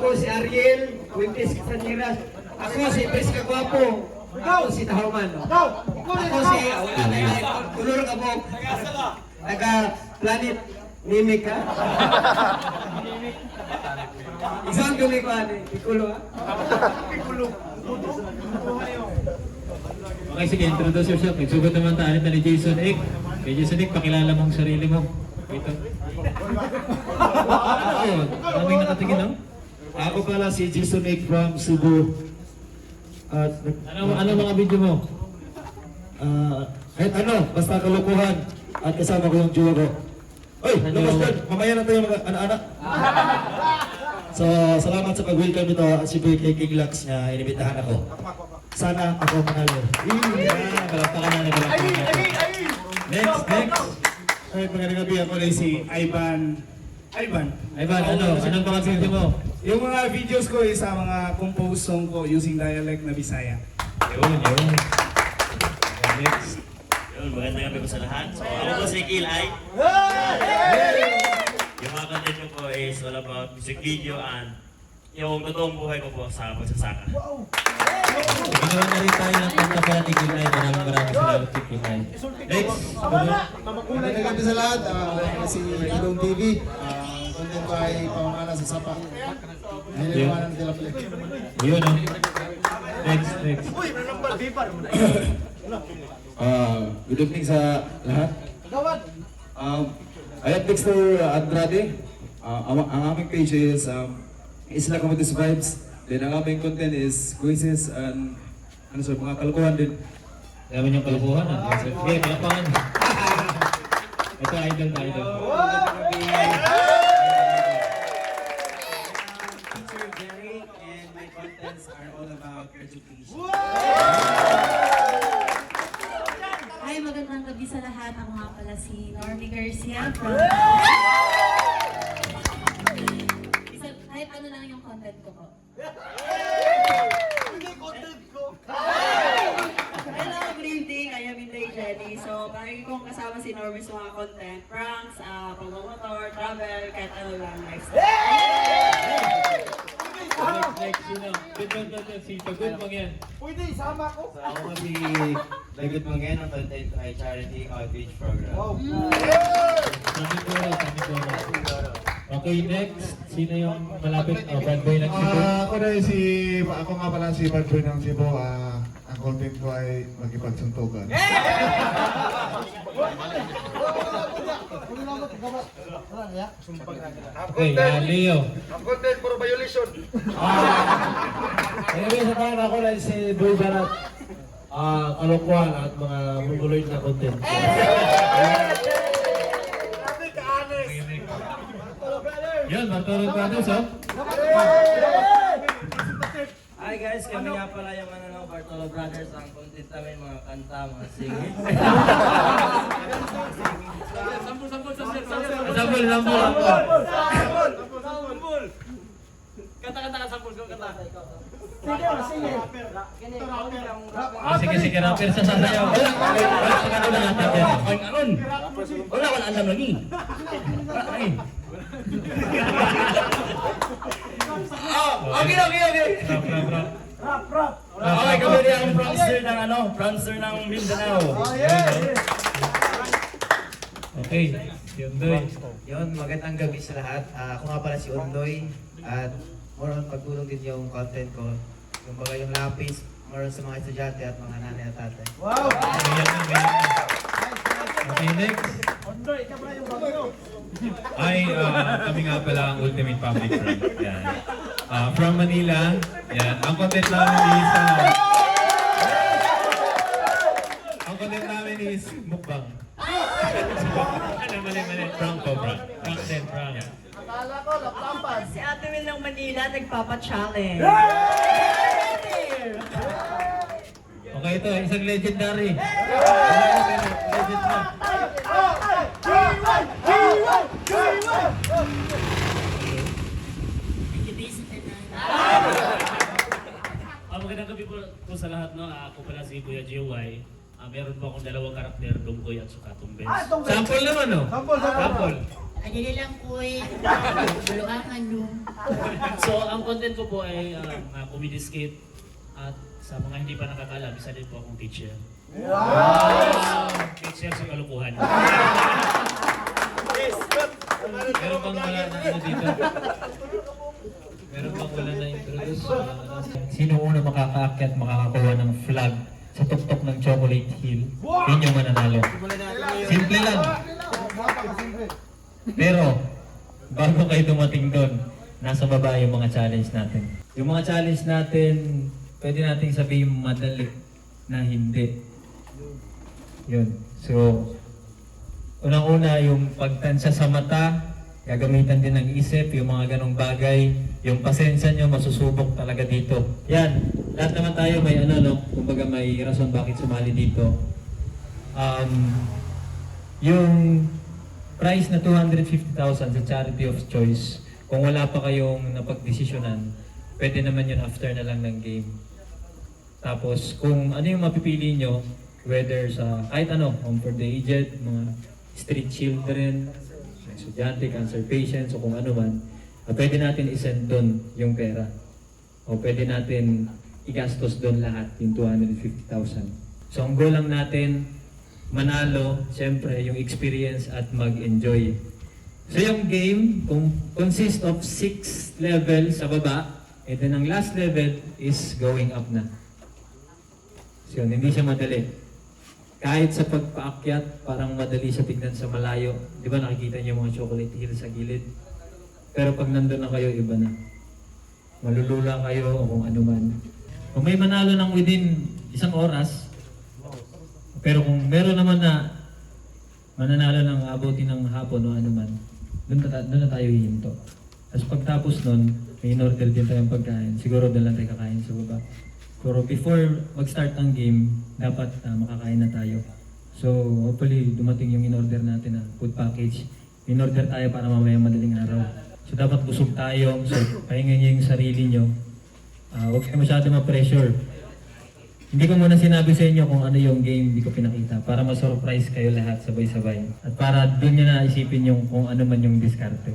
Ako si Ariel, Quintes Casanieras. Ako si Pres Kagwapo. Ako si Tahuman. Ako si Tulur Kabog. Taga-Planet Mimic ha? Isang kumikuan eh. Pikulo ha? Pikulo. Okay, sige, introduce yourself. Nagsugod naman tayo ni Jason Ek. Kay Jason Ek, pakilala mong sarili mo. Ito. Kaming nakatingin no? Ako pala si Jason Ek from Cebu. At Ano mga video mo? kahit ano, basta kalukuhan. At kasama ko yung jowa ko. Oy, lumos doon. Mamaya na tayo mga anak-anak. So, salamat sa pag-welcome ito at si Boy King Lux na inibitahan ako. Sana ako manalo. Palakpakan na. Next. Ay, magandang gabi. Ako na si Ivan. Ivan, anong mga video mo? Yung mga videos ko is sa mga compose song ko using dialect na Bisaya. Yun. Next. Yun, magandang gabi po sa lahat. So, ako po si Kilay. Yung mga content ko po is all about music video and yung totoong buhay ko po sa pagsasaka. Ginawa na rin tayo ng kanta pala ni Kilay. Maraming salamat si Kilay. Next. Magandang gabi sa lahat. Si Idong TV. Content ko ay pamamana sa Sapa. Niliwanan ng Tilapli. Yun, no? Next. Good evening sa lahat. I am Dexter Andrade. Ang aming page is Isla Commodities Vibes. Then ang aming content is quizzes and mga kalokohan din. Dami niyong kalukuhan. Sige, palakpakan. Ito, idol. Teacher Jerry and my contents are all about education. Hi, magandang gabi sa lahat. Ako nga pala si Normie Garcia from... Kahit ano lang yung content ko po. Hello, good evening. I am Inday Jenny. So, parang kong kasama si Normie sa mga content. Pranks, pagmamotor, travel, kahit ano lang lifestyle. Next, sino? Good. Si Pagod Mang yan. Pwede, isama ko. So, ako si David Mangen, ang content ay charity outreach program. Samigoro. Okay, next. Sino yung malapit? Bad boy ng Cebu. Ako nga pala si Bad Boy ng Cebu. Ang content ko ay magipagsuntukan. Okay, Leo. Ang content puro violation. Sa kanan ako na si Boy Barat. Kalokohan at mga mongoloid na content. Yun, Bartolo Brothers, oh. Hi guys, kami nga pala yung Bartolo Brothers. Ang content namin mga kanta, mga singing. Sambul. Sige, rapper sa sasayaw. Wala alam lagi. Okay. Rap. Okay, kami rin ang prankster ng Mindanao. Okay, si Undoy. Yun, magandang gabi sa lahat. Ako nga pala si Undoy at moron pagtulong din yung content ko. Yung baga yung lapis, moron sa mga estudyante at mga nanay at tatay. Okay, next. Kami nga pala ang Ultimate Public Friend. Yan. From Manila. Yan. Ang content namin is mukbang. Mali. Prank. Prank. Si Ate Will ng Manila nagpapa-challenge. Okay, ito. Isang legendary. Legend na. Magandang gabi po sa lahat, no? Ako pala si Kuya Jiway. Meron po akong dalawang karakter, Dungkoy at saka Tumbes. Sample naman, no? Sample. Sample. Adili lang po eh. Buluangan no. So, ang content ko po ay comedy skit at sa mga hindi pa nakakalam, isa din po akong teacher. Wow! Teacher sa kalukuhan. Meron bang wala na ano dito? Meron bang wala na introduce? Sino una makakaakyat, makakakuha ng flag sa tuktok ng Chocolate Hill? Yun yung mananalo. Simple lang. Pero, bago kayo dumating doon, nasa baba yung mga challenge natin. Yung mga challenge natin, pwede nating sabihin madali na hindi. Yun. So, unang-una yung pagtansya sa mata, gagamitan din ng isip, yung mga ganong bagay, yung pasensya nyo, masusubok talaga dito. Yan, lahat naman tayo may ano, no? Kumbaga may rason bakit sumali dito. Yung price na 250,000 sa charity of choice, kung wala pa kayong napagdesisyonan, pwede naman yun after na lang ng game. Tapos kung ano yung mapipili nyo, whether sa kahit ano, home for the aged, mga street children, estudyante, cancer patients, o kung ano man, pwede natin isend doon yung pera. O pwede natin igastos doon lahat, yung 250,000. So ang goal lang natin, manalo, siyempre, yung experience at mag-enjoy. So yung game, consist of 6 levels sa baba, and then ang last level is going up na. So yun, hindi siya madali. Kahit sa pagpaakyat, parang madali siya tignan sa malayo. Di ba nakikita niyo yung mga chocolate hill sa gilid? Pero pag nandun na kayo, iba na. Malulula kayo o kung ano man. Kung may manalo ng within 1 oras, pero kung meron naman na mananalo ng abutin ng hapon o ano man, doon na tayo hihinto. Tapos pagtapos nun, may in-order din tayong pagkain. Siguro doon lang tayo kakain sa baba. Pero before mag-start ang game, dapat makakain na tayo. So hopefully dumating yung in-order natin na food package. In-order tayo para mamaya madaling araw. So dapat busog tayo. So pahingan nyo yung sarili nyo. Huwag kayo masyado ma-pressure. Hindi ko muna sinabi sa inyo kung ano yung game, hindi ko pinakita. Para ma-surprise kayo lahat sabay-sabay. At para doon nyo na isipin yung kung ano man yung diskarte.